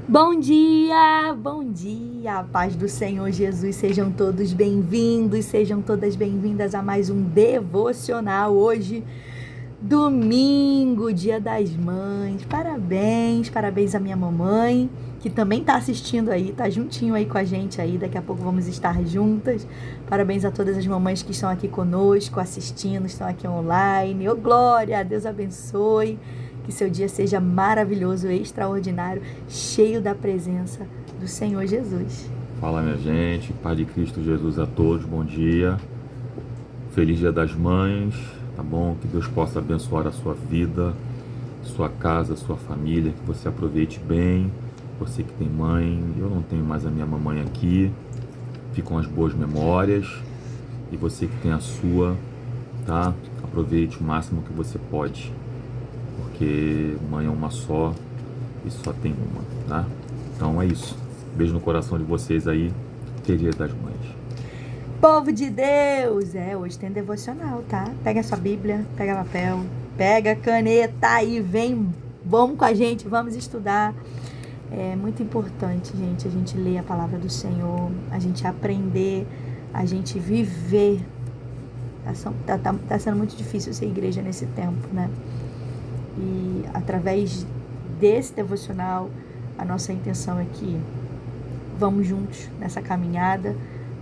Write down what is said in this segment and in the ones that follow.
Bom dia, a paz do Senhor Jesus, sejam todos bem-vindos, sejam todas bem-vindas a mais um devocional hoje, domingo, dia das mães, parabéns à minha mamãe, que também tá assistindo aí, tá juntinho aí com a gente aí, daqui a pouco vamos estar juntas, parabéns a todas as mamães que estão aqui conosco, assistindo, estão aqui online, glória, Deus abençoe, que seu dia seja maravilhoso, extraordinário, cheio da presença do Senhor Jesus. Fala, minha gente, Pai de Cristo Jesus a todos, bom dia, feliz dia das mães, tá bom? Que Deus possa abençoar a sua vida, sua casa, sua família, que você aproveite bem, você que tem mãe, eu não tenho mais a minha mamãe aqui, ficam as boas memórias, e você que tem a sua, tá? Aproveite o máximo que você pode, porque mãe é uma só e só tem uma, tá? Então é isso. Beijo no coração de vocês aí. Feliz Dia das Mães. Povo de Deus! Hoje tem devocional, tá? Pega a sua Bíblia, pega papel, pega caneta e vem, vamos com a gente, vamos estudar. É muito importante, gente, a gente ler a palavra do Senhor, a gente aprender, a gente viver. Tá sendo muito difícil ser igreja nesse tempo, né? E através desse devocional, a nossa intenção é que vamos juntos nessa caminhada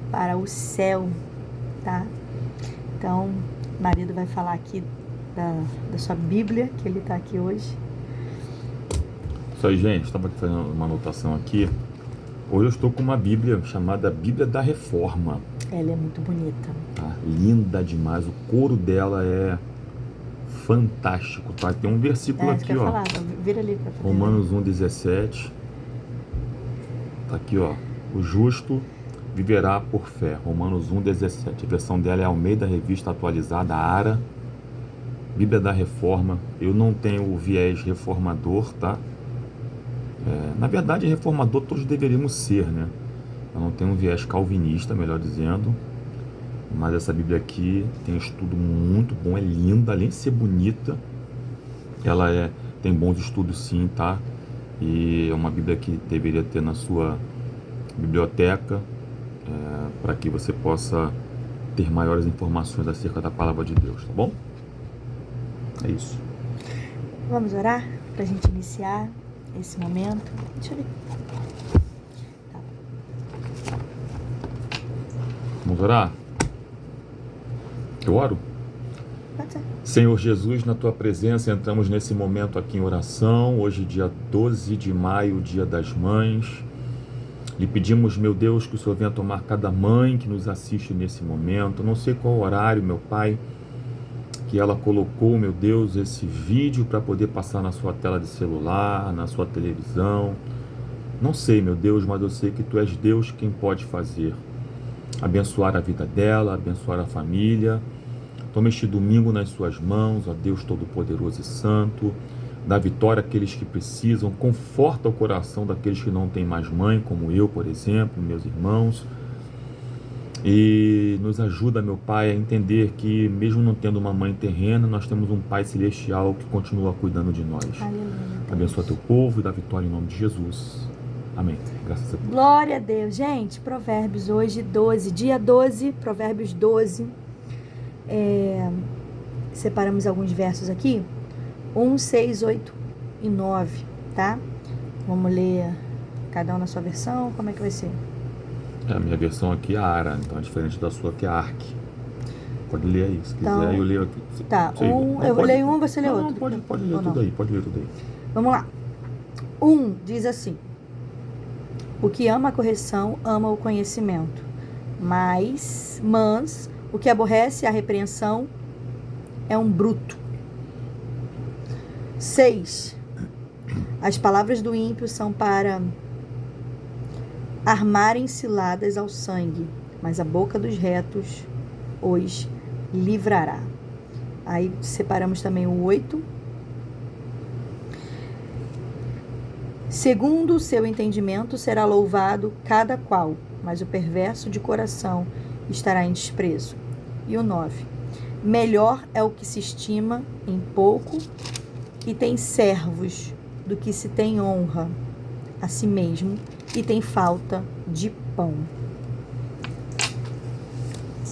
para o céu, tá? Então, o marido vai falar aqui da sua Bíblia, que ele tá aqui hoje. Isso aí, gente, estava fazendo uma anotação aqui. Hoje eu estou com uma Bíblia chamada Bíblia da Reforma. Ela é muito bonita. Tá? Linda demais, o couro dela é fantástico, tá? Tem um versículo aqui, ó. Falar, vira ali pra Romanos 1,17. Tá aqui, ó. O justo viverá por fé. Romanos 1,17. A versão dela é Almeida Revista Atualizada, ARA. Bíblia da Reforma. Eu não tenho o viés reformador, tá? Na verdade, reformador todos deveríamos ser, né? Eu não tenho um viés calvinista, melhor dizendo. Mas essa Bíblia aqui tem um estudo muito bom, é linda, além de ser bonita, ela tem bons estudos sim, tá? E é uma Bíblia que deveria ter na sua biblioteca, para que você possa ter maiores informações acerca da Palavra de Deus, tá bom? É isso. Vamos orar pra gente iniciar esse momento. Deixa eu ver. Tá. Vamos orar? Eu oro? Pode ser. Senhor Jesus, na Tua presença, entramos nesse momento aqui em oração, hoje dia 12 de maio, dia das mães. Lhe pedimos, meu Deus, que o Senhor venha tomar cada mãe que nos assiste nesse momento. Não sei qual horário, meu Pai, que ela colocou, meu Deus, esse vídeo para poder passar na sua tela de celular, na sua televisão. Não sei, meu Deus, mas eu sei que Tu és Deus quem pode fazer. Abençoar a vida dela, abençoar a família. Toma este domingo nas suas mãos, ó Deus Todo-Poderoso e Santo. Dá vitória àqueles que precisam. Conforta o coração daqueles que não têm mais mãe, como eu, por exemplo, meus irmãos. E nos ajuda, meu Pai, a entender que, mesmo não tendo uma mãe terrena, nós temos um Pai celestial que continua cuidando de nós. Aleluia. Abençoa teu povo e dá vitória em nome de Jesus. Amém. Graças a Deus. Glória a Deus. Gente, Provérbios hoje, 12, dia 12, Provérbios 12. Separamos alguns versos aqui, 1, 6, 8 e 9, tá? Vamos ler cada um na sua versão, como é que vai ser? A minha versão aqui é a ARA, então é diferente da sua que é a ARC. Pode ler aí, se Então, quiser, eu leio aqui. Tá, eu vou ler um, você lê outro. Pode ler tudo aí, pode ler tudo aí. Vamos lá. 1 diz assim: o que ama a correção, ama o conhecimento. Mas o que aborrece a repreensão é um bruto. 6. As palavras do ímpio são para armarem ciladas ao sangue, mas a boca dos retos os livrará. Aí separamos também o 8. Segundo o seu entendimento será louvado cada qual, mas o perverso de coração estará em desprezo. E o 9. Melhor é o que se estima em pouco e tem servos do que se tem honra a si mesmo e tem falta de pão.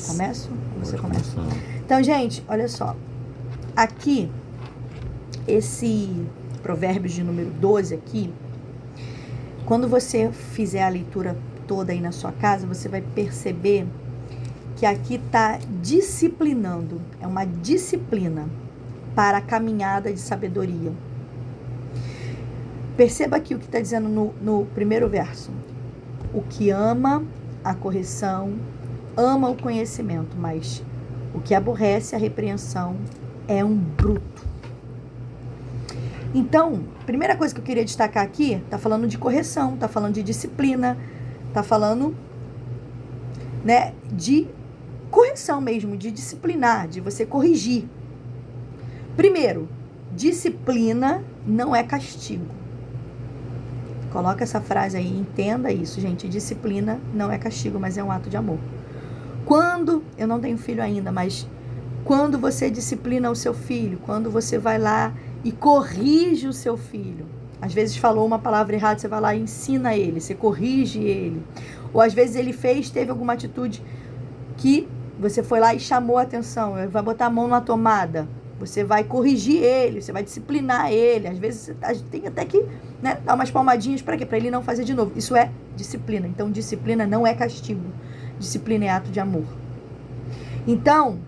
Começo? Você começa. Então, gente, olha só. Aqui, esse Provérbios de número 12 aqui, quando você fizer a leitura toda aí na sua casa, você vai perceber que aqui está disciplinando. É uma disciplina para a caminhada de sabedoria. Perceba aqui o que está dizendo no primeiro verso. O que ama a correção, ama o conhecimento, mas o que aborrece a repreensão é um bruto. Então, primeira coisa que eu queria destacar aqui, está falando de correção, está falando de disciplina, está falando, né, de correção mesmo, de disciplinar, de você corrigir. Primeiro, disciplina não é castigo. Coloca essa frase aí, entenda isso, gente. Disciplina não é castigo, mas é um ato de amor. Quando, eu não tenho filho ainda, mas quando você disciplina o seu filho, quando você vai lá e corrige o seu filho, às vezes falou uma palavra errada, você vai lá e ensina ele, você corrige ele. Ou às vezes ele teve alguma atitude que você foi lá e chamou a atenção, vai botar a mão na tomada, você vai corrigir ele, você vai disciplinar ele. Às vezes você tem até que, né, dar umas palmadinhas para quê? Para ele não fazer de novo. Isso é disciplina. Então, disciplina não é castigo. Disciplina é ato de amor. Então,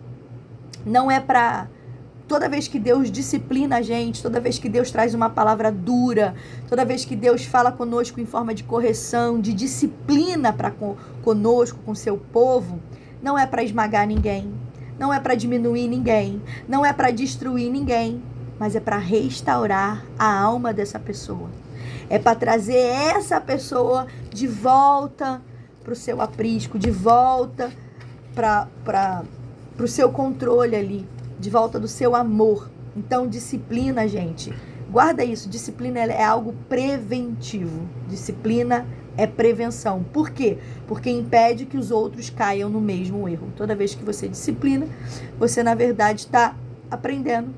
não é para... Toda vez que Deus disciplina a gente, toda vez que Deus traz uma palavra dura, toda vez que Deus fala conosco em forma de correção, de disciplina para conosco, com seu povo, não é para esmagar ninguém, não é para diminuir ninguém, não é para destruir ninguém, mas é para restaurar a alma dessa pessoa. É para trazer essa pessoa de volta para o seu aprisco, de volta para o seu controle ali, de volta do seu amor. Então, disciplina, gente, guarda isso, disciplina é algo preventivo. Disciplina é prevenção. Por quê? Porque impede que os outros caiam no mesmo erro. Toda vez que você disciplina, você, na verdade, está aprendendo.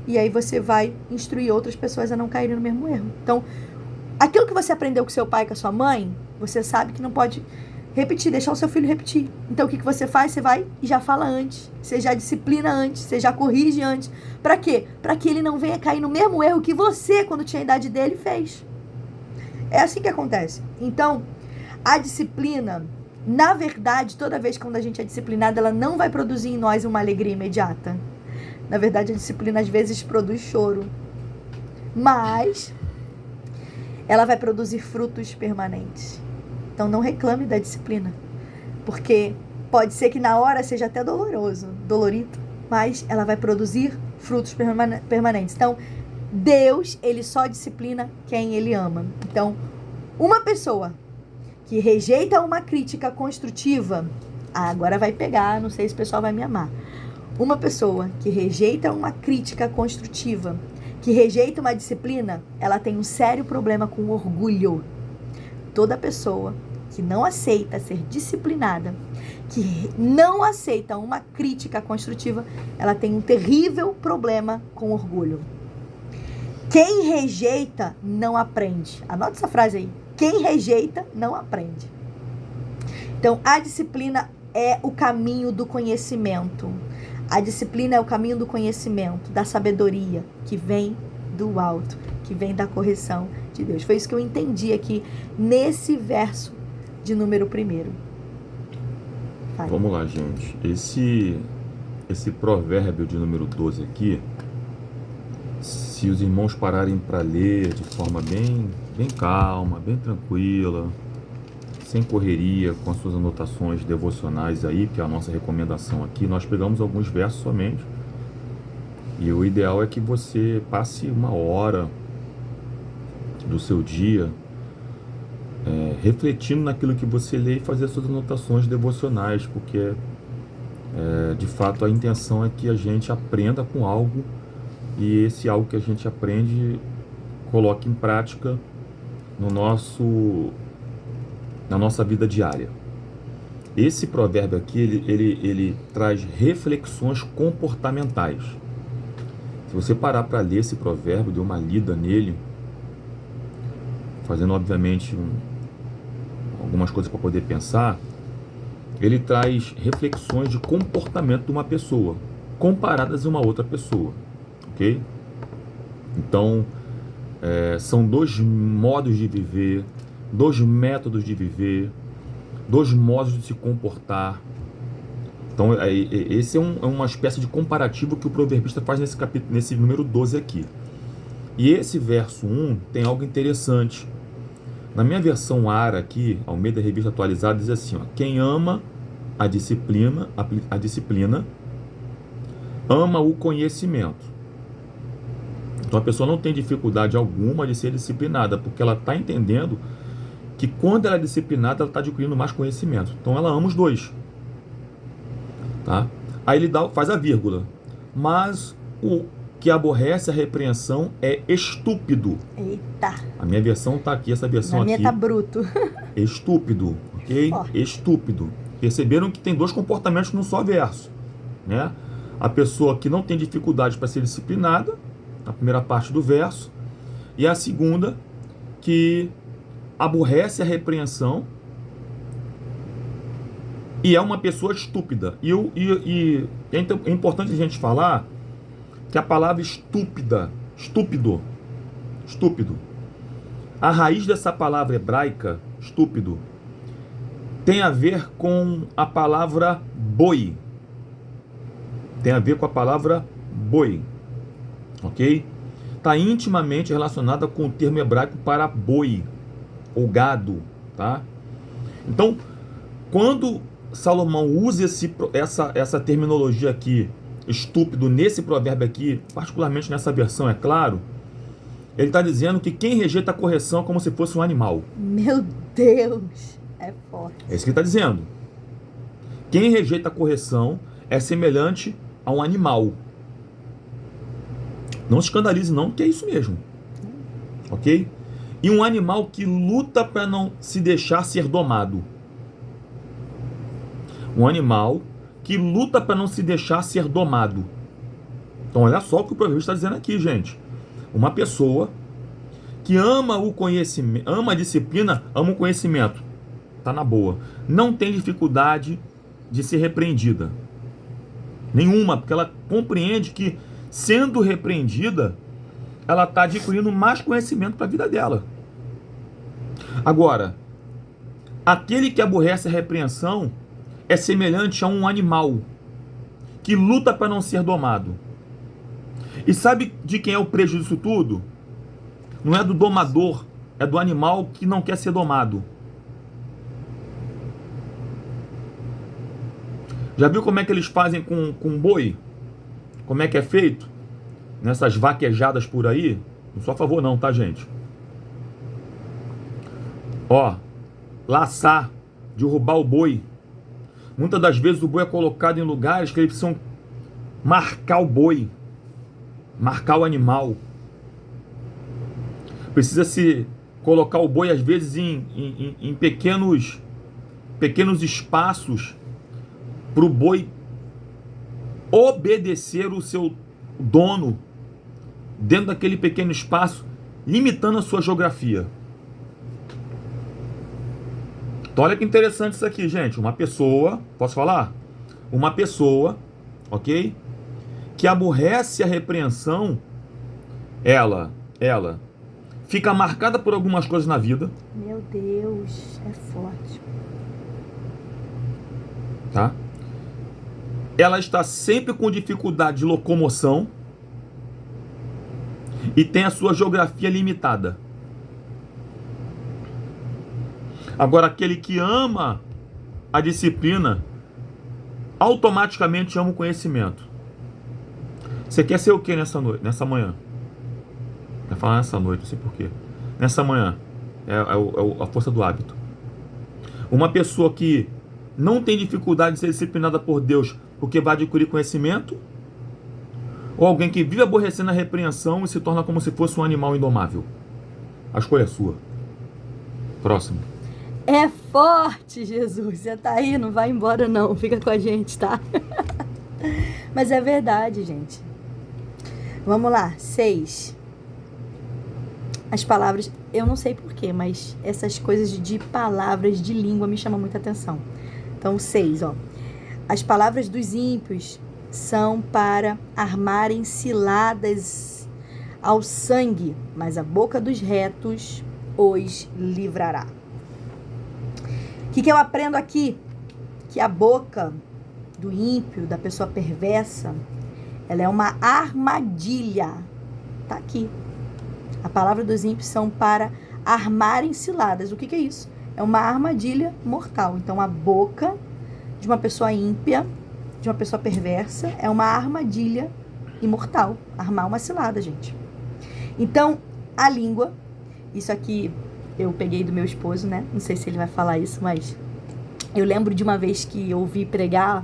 E aí você vai instruir outras pessoas a não caírem no mesmo erro. Então, aquilo que você aprendeu com seu pai, com a sua mãe, você sabe que não pode repetir, deixar o seu filho repetir. Então, o que você faz? Você vai e já fala antes. Você já disciplina antes, você já corrige antes. Para quê? Para que ele não venha cair no mesmo erro que você, quando tinha a idade dele, fez. É assim que acontece. Então, a disciplina, na verdade, toda vez que a gente é disciplinada, ela não vai produzir em nós uma alegria imediata. Na verdade, a disciplina às vezes produz choro. Mas ela vai produzir frutos permanentes. Então, não reclame da disciplina. Porque pode ser que na hora seja até dolorido, mas ela vai produzir frutos permanentes. Então, Deus, ele só disciplina quem ele ama. Então, uma pessoa que rejeita uma crítica construtiva, agora vai pegar, não sei se o pessoal vai me amar. Uma pessoa que rejeita uma crítica construtiva, que rejeita uma disciplina, ela tem um sério problema com orgulho. Toda pessoa que não aceita ser disciplinada, que não aceita uma crítica construtiva, ela tem um terrível problema com orgulho. Quem rejeita não aprende. Anota essa frase aí. Quem rejeita não aprende. Então, a disciplina é o caminho do conhecimento. A disciplina é o caminho do conhecimento, da sabedoria, que vem do alto, que vem da correção de Deus. Foi isso que eu entendi aqui nesse verso de número 1. Vamos lá, gente. Esse provérbio de número 12 aqui, se os irmãos pararem para ler de forma bem calma, bem tranquila, sem correria, com as suas anotações devocionais aí, que é a nossa recomendação aqui, nós pegamos alguns versos somente. E o ideal é que você passe 1 hora do seu dia refletindo naquilo que você lê e fazer as suas anotações devocionais, porque de fato a intenção é que a gente aprenda com algo e esse algo que a gente aprende coloque em prática na nossa vida diária. Esse provérbio aqui, ele traz reflexões comportamentais. Se você parar para ler esse provérbio, dê uma lida nele, fazendo obviamente algumas coisas para poder pensar, ele traz reflexões de comportamento de uma pessoa comparadas a uma outra pessoa, ok? Então, são dois modos de viver, dois métodos de viver, dois modos de se comportar. Então, esse é uma espécie de comparativo que o proverbista faz nesse número 12 aqui. E esse verso 1 tem algo interessante. Na minha versão ARA aqui, Almeida Revista Atualizada, diz assim, ó, quem ama a disciplina, ama o conhecimento. Então a pessoa não tem dificuldade alguma de ser disciplinada, porque ela está entendendo que quando ela é disciplinada, ela está adquirindo mais conhecimento. Então ela ama os dois. Tá? Aí ele faz a vírgula. Mas o que aborrece a repreensão é estúpido. Eita. A minha versão está aqui, essa versão aqui. A minha tá bruto. Estúpido, ok? Estúpido. Perceberam que tem dois comportamentos num só verso, né? A pessoa que não tem dificuldade para ser disciplinada, na primeira parte do verso, e a segunda, que aborrece a repreensão e é uma pessoa estúpida. E é importante a gente falar que a palavra estúpido, a raiz dessa palavra hebraica, estúpido, tem a ver com a palavra boi. Tem a ver com a palavra boi. Ok? Está intimamente relacionada com o termo hebraico para boi, ou gado. Tá? Então, quando Salomão usa essa terminologia aqui, estúpido, nesse provérbio aqui, particularmente nessa versão, é claro, ele está dizendo que quem rejeita a correção é como se fosse um animal. Meu Deus, é forte. É isso que ele está dizendo. Quem rejeita a correção é semelhante a um animal. Não se escandalize não, que é isso mesmo. Ok? E um animal que luta para não se deixar ser domado. Um animal que luta para não se deixar ser domado. Então olha só o que o provérbio está dizendo aqui, gente. Uma pessoa que ama o conhecimento, ama a disciplina, ama o conhecimento. Está na boa. Não tem dificuldade de ser repreendida. Nenhuma, porque ela compreende que, sendo repreendida, ela está adquirindo mais conhecimento para a vida dela. Agora, aquele que aborrece a repreensão é semelhante a um animal que luta para não ser domado. E sabe de quem é o prejuízo disso tudo? Não é do domador, é do animal que não quer ser domado. Já viu como é que eles fazem com boi? Como é que é feito? Nessas vaquejadas por aí? Não sou a favor não, tá, gente? Ó, laçar, derrubar o boi. Muitas das vezes o boi é colocado em lugares que eles precisam marcar o boi, marcar o animal. Precisa se colocar o boi às vezes em pequenos espaços para o boi obedecer o seu dono dentro daquele pequeno espaço, limitando a sua geografia. Então olha que interessante isso aqui, gente. Uma pessoa, posso falar? Uma pessoa, ok? Que aborrece a repreensão, ela fica marcada por algumas coisas na vida. Meu Deus, é forte. Tá? Ela está sempre com dificuldade de locomoção e tem a sua geografia limitada. Agora, aquele que ama a disciplina, automaticamente ama o conhecimento. Você quer ser o que nessa manhã? Vai falar nessa noite, não sei porquê. Nessa manhã, é a força do hábito. Uma pessoa que não tem dificuldade de ser disciplinada por Deus porque vai adquirir conhecimento, ou alguém que vive aborrecendo a repreensão e se torna como se fosse um animal indomável. A escolha é sua. Próximo. É forte, Jesus. Você tá aí, não vai embora não. Fica com a gente, tá? Mas é verdade, gente. Vamos lá, 6. as palavras, eu não sei porquê, mas essas coisas de palavras, de língua me chamam muita atenção. Então, 6, ó. As palavras dos ímpios são para armarem ciladas ao sangue, mas a boca dos retos os livrará. O que eu aprendo aqui? Que a boca do ímpio, da pessoa perversa, ela é uma armadilha. Tá aqui. A palavra dos ímpios são para armarem ciladas. O que é isso? É uma armadilha mortal. Então, a boca de uma pessoa ímpia, de uma pessoa perversa, é uma armadilha imortal. Armar uma cilada, gente. Então, a língua, isso aqui eu peguei do meu esposo, né? Não sei se ele vai falar isso, mas eu lembro de uma vez que eu ouvi pregar,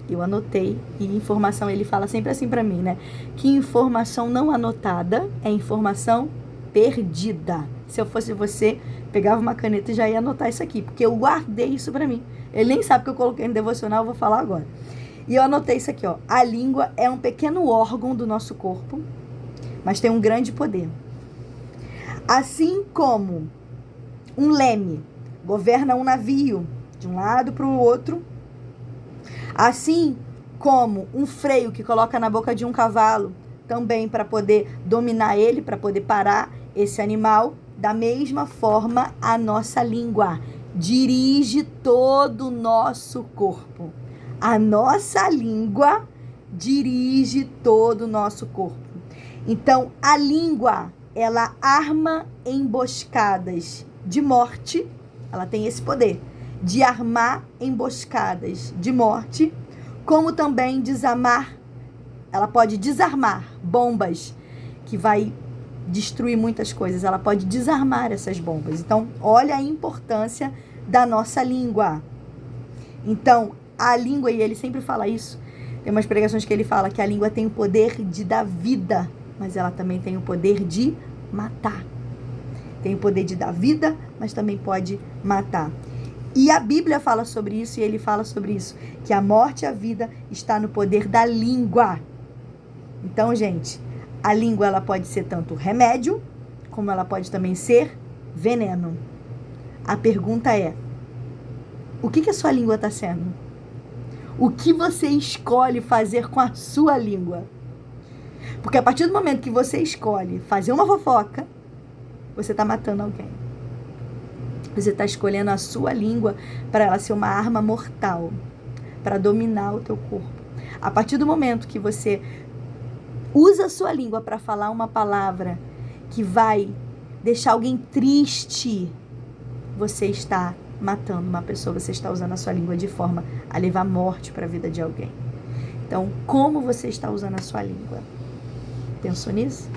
eu anotei, e informação, ele fala sempre assim pra mim, né? Que informação não anotada é informação perdida. Se eu fosse você, pegava uma caneta e já ia anotar isso aqui, porque eu guardei isso pra mim. Ele nem sabe que eu coloquei no devocional, eu vou falar agora. E eu anotei isso aqui, ó. A língua é um pequeno órgão do nosso corpo, mas tem um grande poder. Assim como um leme governa um navio de um lado para o outro, assim como um freio que coloca na boca de um cavalo, também para poder dominar ele, para poder parar esse animal, da mesma forma a nossa língua dirige todo o nosso corpo. A nossa língua dirige todo o nosso corpo. Então, a língua, ela arma emboscadas de morte, ela tem esse poder de armar emboscadas de morte, como também desarmar, ela pode desarmar bombas que vai destruir muitas coisas, ela pode desarmar essas bombas. Então, olha a importância da nossa língua. Então, a língua, e ele sempre fala isso, tem umas pregações que ele fala que a língua tem o poder de dar vida, mas ela também tem o poder de matar. Tem o poder de dar vida, mas também pode matar. E a Bíblia fala sobre isso, e ele fala sobre isso, que a morte e a vida está no poder da língua. Então, gente, a língua, ela pode ser tanto remédio, como ela pode também ser veneno. A pergunta é, o que a sua língua está sendo? O que você escolhe fazer com a sua língua? Porque a partir do momento que você escolhe fazer uma fofoca, você está matando alguém. Você está escolhendo a sua língua para ela ser uma arma mortal, para dominar o teu corpo. A partir do momento que você usa a sua língua para falar uma palavra que vai deixar alguém triste, você está matando uma pessoa, você está usando a sua língua de forma a levar morte para a vida de alguém. Então, como você está usando a sua língua? Pensou nisso?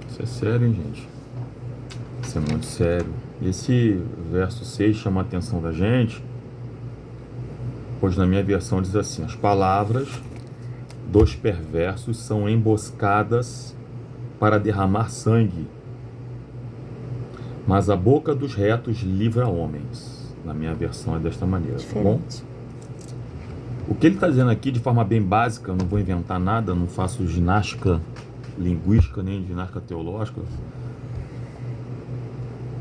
Isso é sério, hein, gente? Isso é muito sério. Esse verso 6 chama a atenção da gente, pois na minha versão diz assim: as palavras dos perversos são emboscadas para derramar sangue, mas a boca dos retos livra homens. Na minha versão é desta maneira, tá bom? O que ele está dizendo aqui de forma bem básica, eu não vou inventar nada, não faço ginástica linguística nem ginástica teológica.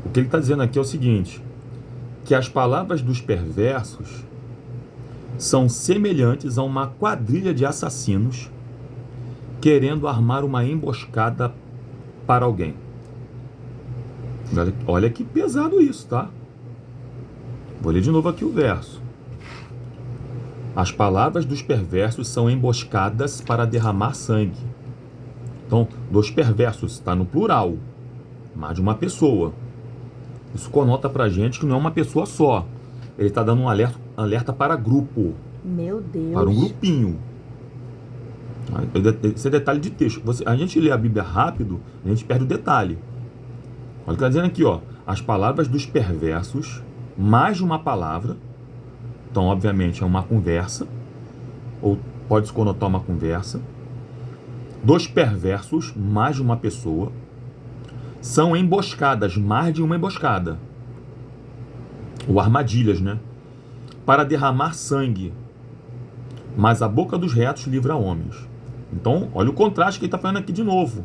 O que ele está dizendo aqui é o seguinte, que as palavras dos perversos são semelhantes a uma quadrilha de assassinos querendo armar uma emboscada para alguém. Olha que pesado isso, tá? Vou ler de novo aqui o verso. As palavras dos perversos são emboscadas para derramar sangue. Então, dos perversos, está no plural, mais de uma pessoa. Isso conota pra gente que não é uma pessoa só. Ele está dando um alerta para grupo. Meu Deus. Para um grupinho. Esse é detalhe de texto. A gente lê a Bíblia rápido, a gente perde o detalhe. Olha o que está dizendo aqui, ó. As palavras dos perversos, mais de uma palavra. Então, obviamente, é uma conversa. Ou pode se conotar uma conversa. Dos perversos, mais de uma pessoa. São emboscadas, mais de uma emboscada. Ou armadilhas, né? Para derramar sangue. Mas a boca dos retos livra homens. Então, olha o contraste que ele está falando aqui de novo.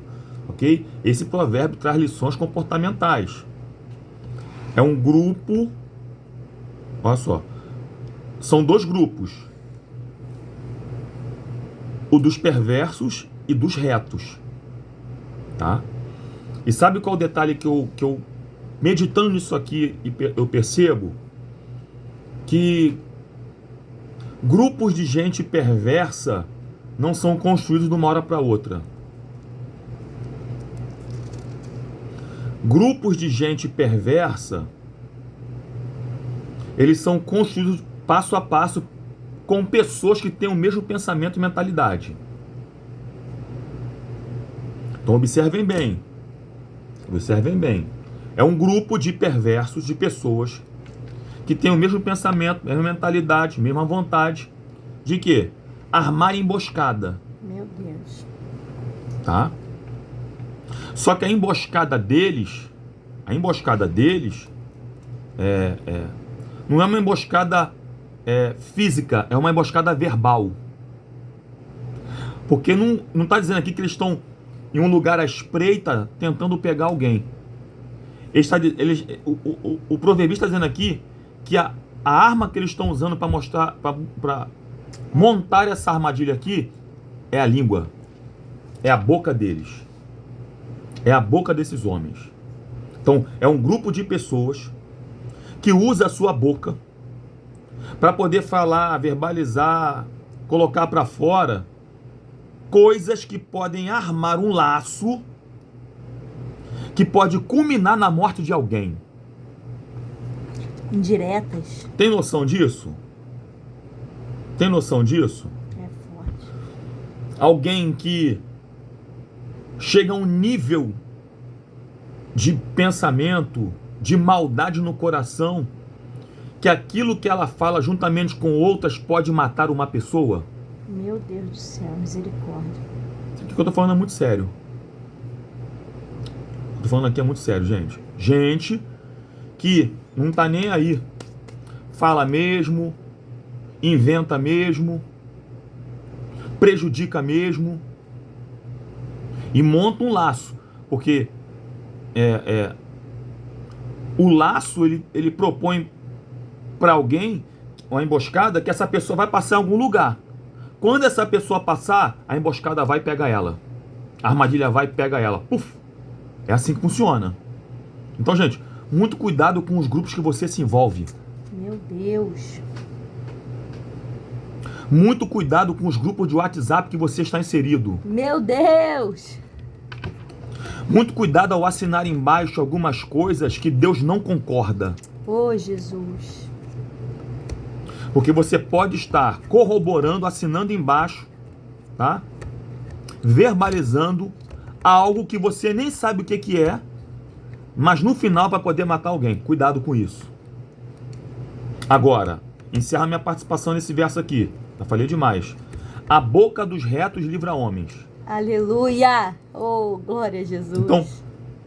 ok? Esse provérbio traz lições comportamentais. É um grupo, olha só, são dois grupos, o dos perversos e dos retos, tá? E sabe qual o detalhe que eu meditando nisso aqui, eu percebo? Que grupos de gente perversa não são construídos de uma hora para outra. Grupos de gente perversa, eles são construídos passo a passo com pessoas que têm o mesmo pensamento e mentalidade. Então observem bem. Observem bem. É um grupo de perversos, de pessoas que têm o mesmo pensamento, mesma mentalidade, mesma vontade de quê? Armar emboscada. Meu Deus. Tá? Só que a emboscada deles não é uma emboscada física, é uma emboscada verbal. Porque não está dizendo aqui que eles estão em um lugar à espreita tentando pegar alguém. O proverbista está dizendo aqui que a arma que eles estão usando para mostrar, para montar essa armadilha aqui, é a língua. É a boca deles. É a boca desses homens. Então, é um grupo de pessoas que usa a sua boca para poder falar, verbalizar, colocar para fora coisas que podem armar um laço que pode culminar na morte de alguém. Indiretas. Tem noção disso? Tem noção disso? É forte. Alguém que chega a um nível de pensamento, de maldade no coração, que aquilo que ela fala juntamente com outras pode matar uma pessoa? Meu Deus do céu, misericórdia. Isso aqui que eu tô falando é muito sério. Tô falando aqui é muito sério, gente. Gente que não tá nem aí. Fala mesmo, inventa mesmo, prejudica mesmo e monta um laço. Porque o laço ele propõe para alguém uma emboscada que essa pessoa vai passar em algum lugar. Quando essa pessoa passar, a emboscada vai pegar ela. A armadilha vai pegar ela. Puf! É assim que funciona. Então, gente, muito cuidado com os grupos que você se envolve. Meu Deus. Muito cuidado com os grupos de WhatsApp que você está inserido. Meu Deus. Muito cuidado ao assinar embaixo algumas coisas que Deus não concorda. Oh, Jesus. Porque você pode estar corroborando, assinando embaixo, tá? Verbalizando algo que você nem sabe o que é, mas no final vai poder matar alguém. Cuidado com isso. Agora, encerra minha participação nesse verso aqui. Já falei demais. A boca dos retos livra homens. Aleluia. Oh, glória a Jesus. Então,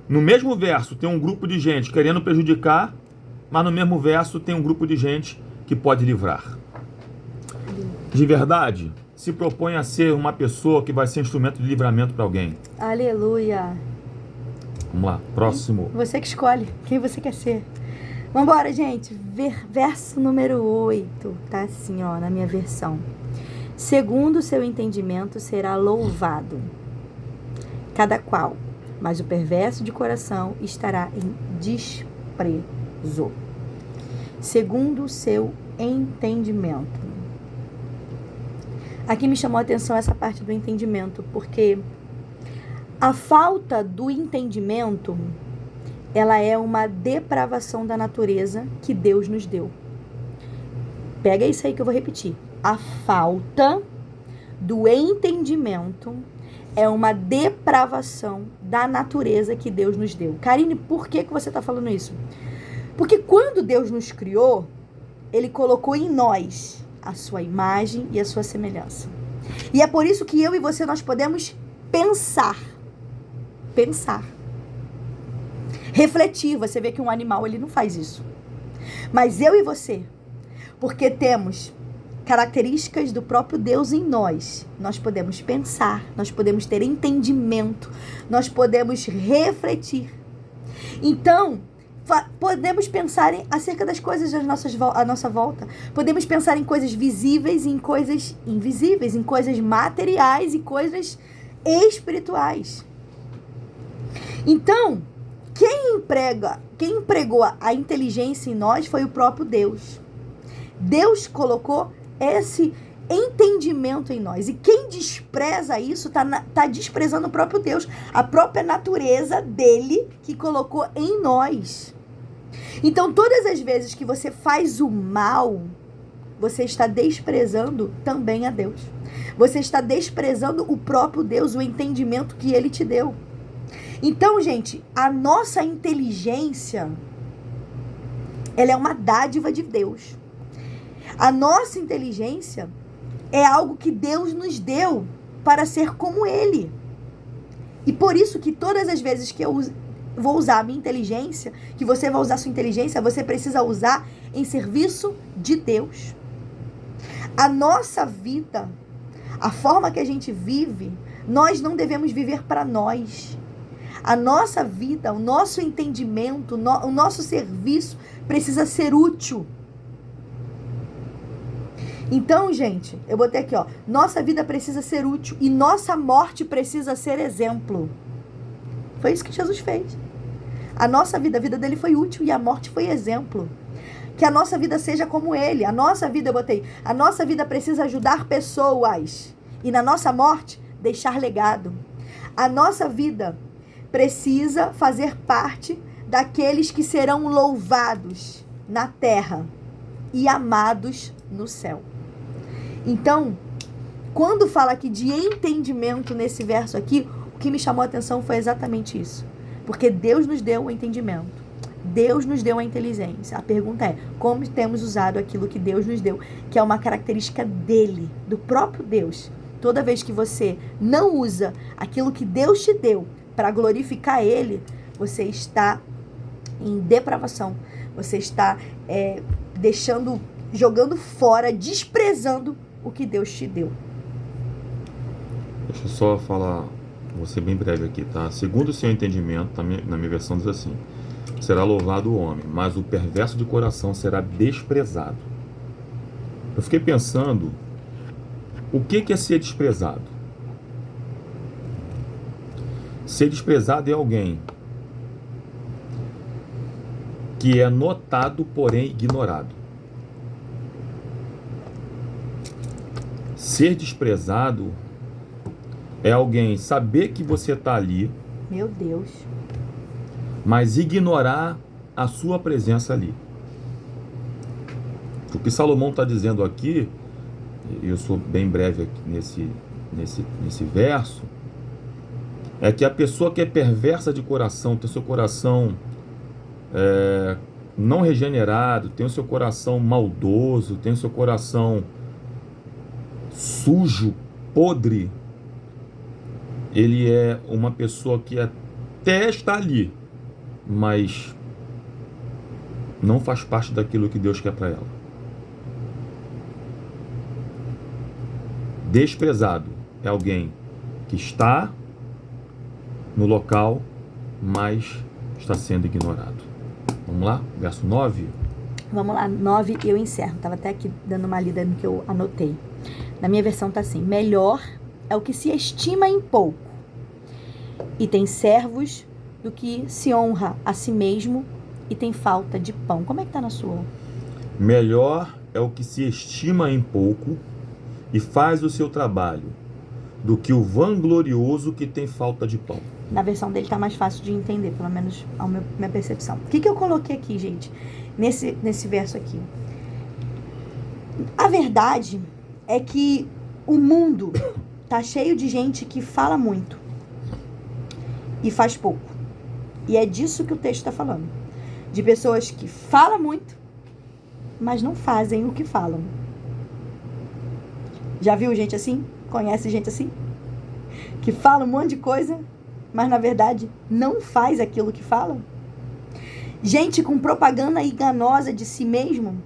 no mesmo verso tem um grupo de gente querendo prejudicar, mas no mesmo verso tem um grupo de gente que pode livrar. De verdade, se propõe a ser uma pessoa que vai ser instrumento de livramento para alguém. Aleluia. Vamos lá, próximo. Você que escolhe quem você quer ser. Vambora, gente. Verso número 8. Tá assim, ó, na minha versão. Segundo o seu entendimento será louvado cada qual, mas o perverso de coração estará em desprezo. Segundo o seu entendimento. Aqui me chamou a atenção essa parte do entendimento, porque a falta do entendimento, ela é uma depravação da natureza que Deus nos deu. Pega isso aí que eu vou repetir. A falta do entendimento é uma depravação da natureza que Deus nos deu. Karine, por que você está falando isso? Porque quando Deus nos criou, Ele colocou em nós a sua imagem e a sua semelhança. E é por isso que eu e você, nós podemos pensar. Refletir. Você vê que um animal, ele não faz isso. Mas eu e você, porque temos características do próprio Deus em nós. Nós podemos pensar, nós podemos ter entendimento, nós podemos refletir. Então, podemos pensar acerca das coisas à nossa volta. Podemos pensar em coisas visíveis e em coisas invisíveis, em coisas materiais e coisas espirituais. Então, quem empregou a inteligência em nós foi o próprio Deus. Deus colocou esse entendimento em nós. E quem despreza isso tá desprezando o próprio Deus, a própria natureza dele que colocou em nós. Então, todas as vezes que você faz o mal, você está desprezando também a Deus. Você está desprezando o próprio Deus, o entendimento que ele te deu. Então, gente, a nossa inteligência, ela é uma dádiva de Deus. A nossa inteligência é algo que Deus nos deu para ser como Ele. E por isso que todas as vezes que eu vou usar a minha inteligência, que você vai usar a sua inteligência, você precisa usar em serviço de Deus. A nossa vida, a forma que a gente vive, nós não devemos viver para nós. A nossa vida, o nosso entendimento, o nosso serviço precisa ser útil. Então, gente, eu botei aqui, ó, nossa vida precisa ser útil e nossa morte precisa ser exemplo. Foi isso que Jesus fez. A nossa vida, a vida dele foi útil e a morte foi exemplo. Que a nossa vida seja como ele. A nossa vida, eu botei, a nossa vida precisa ajudar pessoas e na nossa morte deixar legado. A nossa vida precisa fazer parte daqueles que serão louvados na terra e amados no céu. Então, quando fala aqui de entendimento nesse verso aqui, o que me chamou a atenção foi exatamente isso. Porque Deus nos deu o entendimento. Deus nos deu a inteligência. A pergunta é, como temos usado aquilo que Deus nos deu, que é uma característica dele, do próprio Deus. Toda vez que você não usa aquilo que Deus te deu para glorificar ele, você está em depravação. Você está jogando fora, desprezando o que Deus te deu. Deixa eu só falar, vou ser bem breve aqui, tá? Segundo o seu entendimento, na minha versão diz assim: será louvado o homem, mas o perverso de coração será desprezado. Eu fiquei pensando, o que é ser desprezado? Ser desprezado é alguém que é notado, porém ignorado. Ser desprezado é alguém saber que você está ali, meu Deus, mas ignorar a sua presença ali. O que Salomão está dizendo aqui, eu sou bem breve aqui nesse verso, é que a pessoa que é perversa de coração, tem o seu coração não regenerado, tem o seu coração maldoso, tem o seu coração sujo, podre, ele é uma pessoa que até está ali, mas não faz parte daquilo que Deus quer para ela. Desprezado é alguém que está no local, mas está sendo ignorado. Vamos lá? Verso 9. Vamos lá, 9 eu encerro. Estava até aqui dando uma lida no que eu anotei. Na minha versão está assim: melhor é o que se estima em pouco e tem servos do que se honra a si mesmo e tem falta de pão. Como é que está na sua? Melhor é o que se estima em pouco e faz o seu trabalho do que o vanglorioso que tem falta de pão. Na versão dele está mais fácil de entender, pelo menos a minha percepção. O que eu coloquei aqui, gente, nesse verso aqui? A verdade é que o mundo tá cheio de gente que fala muito e faz pouco. E é disso que o texto está falando. De pessoas que falam muito, mas não fazem o que falam. Já viu gente assim? Conhece gente assim? Que fala um monte de coisa, mas na verdade não faz aquilo que fala? Gente com propaganda enganosa de si mesmo.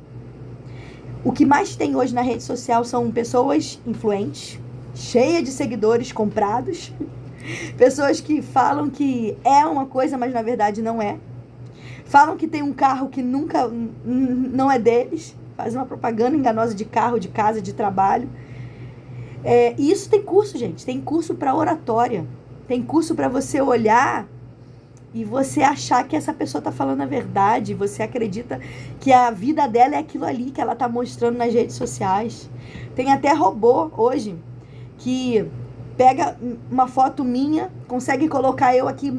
O que mais tem hoje na rede social são pessoas influentes, cheias de seguidores comprados, pessoas que falam que é uma coisa, mas na verdade não é. Falam que tem um carro que nunca não é deles, fazem uma propaganda enganosa de carro, de casa, de trabalho. E isso tem curso, gente. Tem curso para oratória. Tem curso para você olhar e você achar que essa pessoa está falando a verdade. Você acredita que a vida dela é aquilo ali que ela está mostrando nas redes sociais. Tem até robô hoje que pega uma foto minha, consegue colocar eu aqui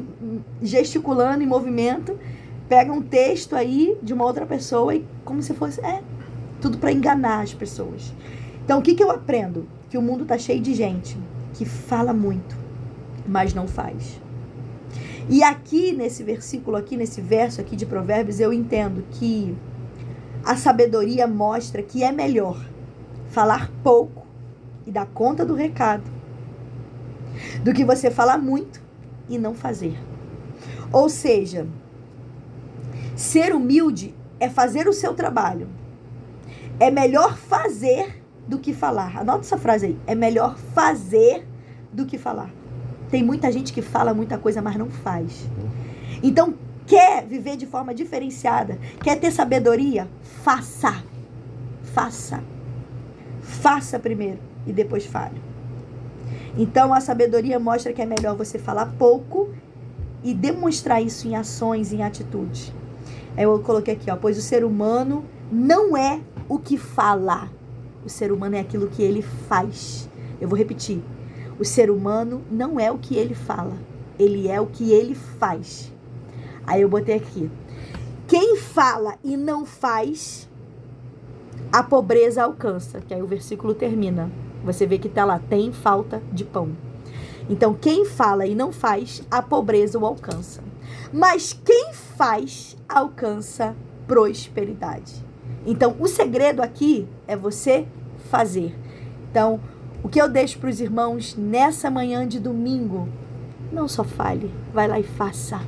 gesticulando em movimento, pega um texto aí de uma outra pessoa e como se fosse... tudo para enganar as pessoas. Então, o que eu aprendo? Que o mundo está cheio de gente que fala muito, mas não faz. E aqui, nesse versículo aqui, nesse verso aqui de Provérbios, eu entendo que a sabedoria mostra que é melhor falar pouco e dar conta do recado do que você falar muito e não fazer. Ou seja, ser humilde é fazer o seu trabalho. É melhor fazer do que falar. Anota essa frase aí. É melhor fazer do que falar. Tem muita gente que fala muita coisa, mas não faz. Então, quer viver de forma diferenciada? Quer ter sabedoria? Faça. Faça. Faça primeiro e depois fale. Então, a sabedoria mostra que é melhor você falar pouco e demonstrar isso em ações, em atitudes. Aí eu coloquei aqui, pois o ser humano não é o que fala. O ser humano é aquilo que ele faz. Eu vou repetir. O ser humano não é o que ele fala. Ele é o que ele faz. Aí eu botei aqui. Quem fala e não faz, a pobreza alcança. Que aí o versículo termina. Você vê que tá lá, tem falta de pão. Então, quem fala e não faz, a pobreza o alcança. Mas quem faz, alcança prosperidade. Então, o segredo aqui é você fazer. Então, o que eu deixo para os irmãos nessa manhã de domingo, não só fale, vai lá e faça.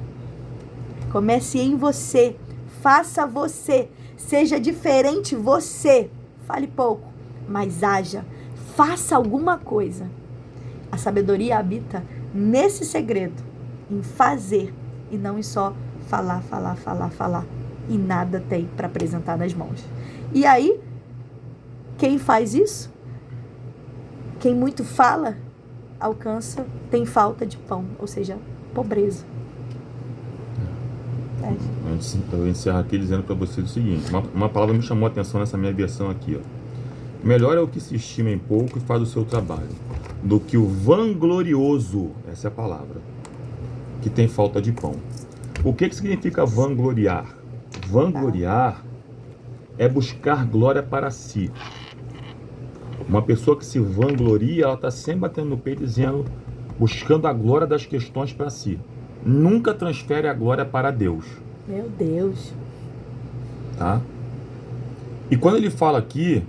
Comece em você, faça você, seja diferente você. Fale pouco, mas haja, faça alguma coisa. A sabedoria habita nesse segredo, em fazer e não em só falar. E nada tem para apresentar nas mãos. E aí, quem faz isso? Quem muito fala, alcança, tem falta de pão, ou seja, pobreza. Eu encerro aqui dizendo para você o seguinte, uma palavra me chamou a atenção nessa minha versão aqui, Melhor é o que se estima em pouco e faz o seu trabalho, do que o vanglorioso, essa é a palavra, que tem falta de pão. O que significa vangloriar? Vangloriar é buscar glória para si. Uma pessoa que se vangloria, ela está sempre batendo no peito dizendo, buscando a glória das questões para si. Nunca transfere a glória para Deus. Meu Deus. Tá? E quando ele fala aqui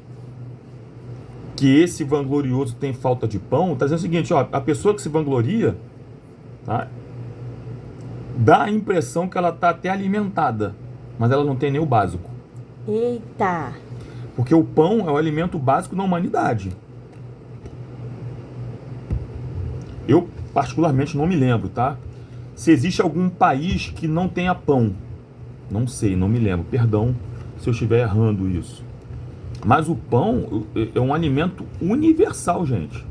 que esse vanglorioso tem falta de pão, está dizendo o seguinte, a pessoa que se vangloria, tá? Dá a impressão que ela está até alimentada, mas ela não tem nem o básico. Eita! Porque o pão é o alimento básico da humanidade. Eu, particularmente, não me lembro, tá? Se existe algum país que não tenha pão. Não sei, não me lembro. Perdão se eu estiver errando isso. Mas o pão é um alimento universal, gente.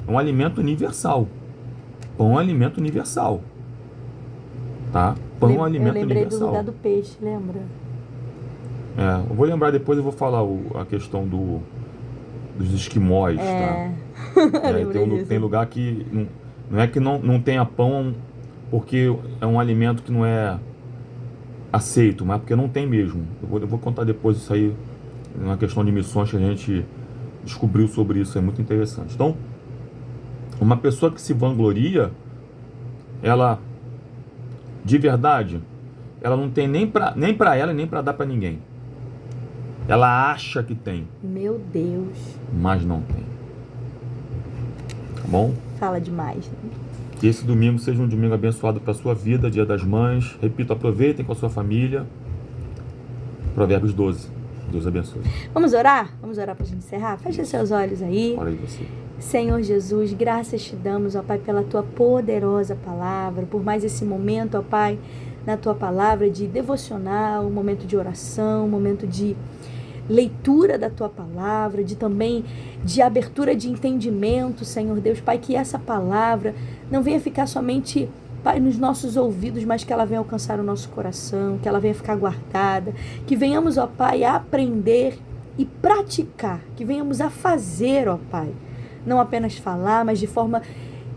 É um alimento universal. Pão é um alimento universal. Tá? Pão é um alimento universal. Eu lembrei do lugar do peixe, lembra? Eu vou lembrar depois, eu vou falar a questão dos esquimós, tá? Tem lugar que não é que não tenha pão porque é um alimento que não é aceito, mas porque não tem mesmo. Eu vou contar depois isso aí, uma questão de missões que a gente descobriu sobre isso, é muito interessante. Então, uma pessoa que se vangloria, ela, de verdade, ela não tem nem pra ela e nem pra dar pra ninguém. Ela acha que tem. Meu Deus. Mas não tem. Tá bom? Fala demais. Que esse domingo seja um domingo abençoado para a sua vida, Dia das Mães. Repito, aproveitem com a sua família. Provérbios 12. Deus abençoe. Vamos orar? Vamos orar para a gente encerrar? Fecha seus olhos aí. Ora aí você. Senhor Jesus, graças te damos, ó Pai, pela tua poderosa palavra, por mais esse momento, ó Pai, na tua palavra de devocional, um momento de oração, um momento de leitura da tua palavra, de abertura de entendimento, Senhor Deus, Pai, que essa palavra não venha ficar somente, Pai, nos nossos ouvidos, mas que ela venha alcançar o nosso coração, que ela venha ficar guardada, que venhamos, ó Pai, a aprender e praticar, que venhamos a fazer, ó Pai, não apenas falar, mas de forma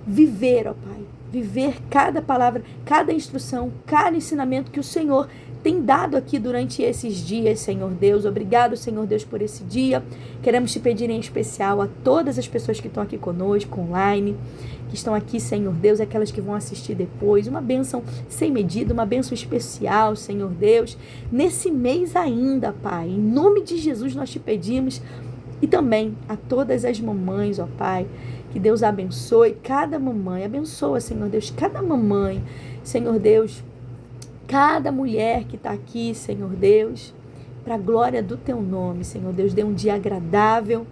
viver, ó Pai, viver cada palavra, cada instrução, cada ensinamento que o Senhor tem dado aqui durante esses dias, Senhor Deus. Obrigado, Senhor Deus, por esse dia. Queremos te pedir em especial a todas as pessoas que estão aqui conosco, online, que estão aqui, Senhor Deus, aquelas que vão assistir depois, uma bênção sem medida, uma bênção especial, Senhor Deus, nesse mês ainda, Pai. Em nome de Jesus nós te pedimos. E também a todas as mamães, ó Pai, que Deus abençoe cada mamãe, abençoa, Senhor Deus, cada mamãe, Senhor Deus, cada mulher que está aqui, Senhor Deus, para a glória do teu nome, Senhor Deus, dê um dia agradável,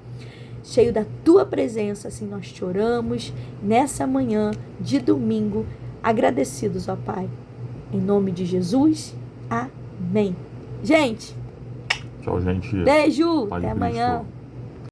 cheio da tua presença, assim nós te oramos nessa manhã de domingo, agradecidos, ó Pai, em nome de Jesus, amém. Gente, tchau, gente. Beijo, Pai até de Cristo. amanhã.